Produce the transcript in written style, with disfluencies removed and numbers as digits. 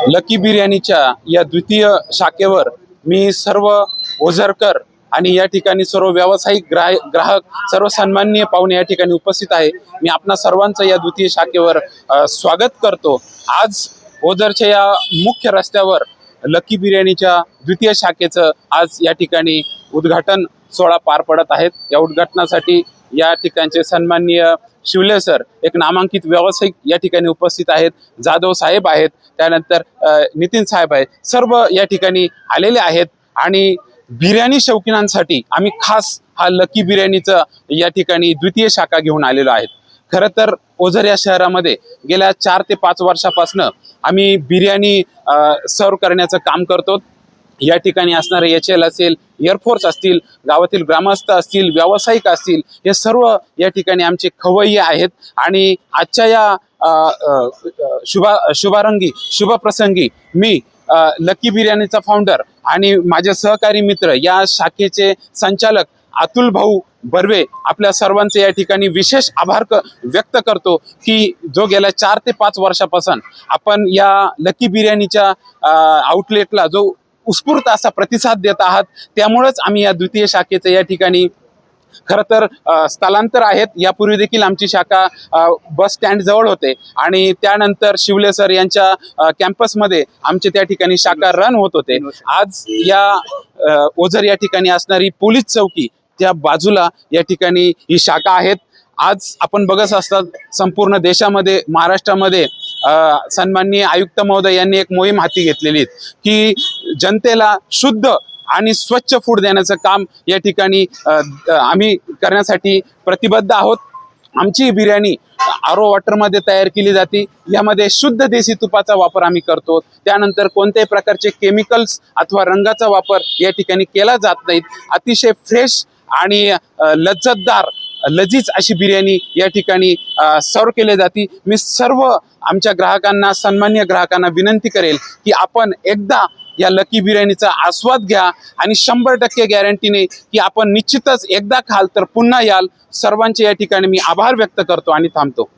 Lucky बिर्याणीच्या या द्वितीय शाखेवर मी सर्व ओझरकर आणि या ठिकाणी सर्व व्यावसायिक ग्राहक सर्व सन्माननीय पाहुणे या ठिकाणी उपस्थित आहे। मी आपणा सर्वांचं या द्वितीय शाखेवर स्वागत करतो। आज ओझरच्या या मुख्य रस्त्यावर लकी बिर्याणीच्या द्वितीय शाखेचं आज या ठिकाणी उद्घाटन सोहळा पार पडत आहेत। या उद्घाटनासाठी या ठिकाणचे सन्माननीय शिवले सर, एक नामांकित व्यावसायिक या ठिकाणी उपस्थित आहेत, जाधव साहेब आहेत, त्यानंतर नितीन साहेब आहेत, सर्व या ठिकाणी आलेले आहेत। आणि बिर्याणी शौकीनांसाठी आम्ही खास हा लकी बिर्याणीचं या ठिकाणी द्वितीय शाखा घेऊन आलेलो आहेत। खरं तर ओझर या शहरामध्ये गेल्या 4 ते 5 वर्षापासून आम्ही बिर्याणी सर्व करण्याचं काम करतो। या ठिकाणी असणारे HL असेल, एअरफोर्स असतील, गावातील ग्रामस्थ असतील, व्यावसायिक असतील, हे सर्व या ठिकाणी आमचे खवय्ये आहेत। आणि आजच्या या शुभप्रसंगी मी लकी बिर्याणीचा फाउंडर आणि माझे सहकारी मित्र या शाखेचे संचालक अतुल भाऊ बर्वे आपल्या सर्वांचे या ठिकाणी विशेष आभार व्यक्त करतो की जो गेल्या 4 ते 5 वर्षापासून आपण या लकी बिर्याणीच्या आउटलेटला जो उत्स्फूर्त असा प्रतिसाद देत आहात, त्यामुळेच आम्ही या द्वितीय शाखेचे या ठिकाणी खरं तर स्थलांतर आहेत। यापूर्वी देखील आमची शाखा बस स्टँड जवळ होते आणि त्यानंतर शिवले सर यांच्या कॅम्पसमध्ये आमचे त्या ठिकाणी शाखा रन होत होते। आज या ओझर या ठिकाणी असणारी पोलीस चौकी त्या बाजूला या ठिकाणी ही शाखा आहेत। आज आपण बघत असतात संपूर्ण देशामध्ये, महाराष्ट्रामध्ये सन्माननीय आयुक्त महोदय यांनी एक मोहीम हाती घेतलेली आहे की जनतेला शुद्ध आणि स्वच्छ फूड देण्याचं काम या ठिकाणी आम्ही करण्यासाठी प्रतिबद्ध आहोत। आमची बिर्याणी RO वॉटरमध्ये तयार केली जाते। यामध्ये शुद्ध देशी तुपाचा वापर आम्ही करतो। त्यानंतर कोणत्याही प्रकारचे केमिकल्स अथवा रंगाचा वापर या ठिकाणी केला जात नाहीत। अतिशय फ्रेश आणि लज्जतदार लजीज अशी बिर्याणी या ठिकाणी सर्व केली जाते। मी सर्व आमच्या ग्राहकांना, सन्माननीय ग्राहकांना विनंती करेल की आपण एकदा या लकी बिर्याणीचा आस्वाद घ्या आणि 100% गॅरंटीने की आपण निश्चितच एकदा खाल तर पुन्हा याल। सर्वांचे या ठिकाणी मी आभार व्यक्त करतो आणि थांबतो।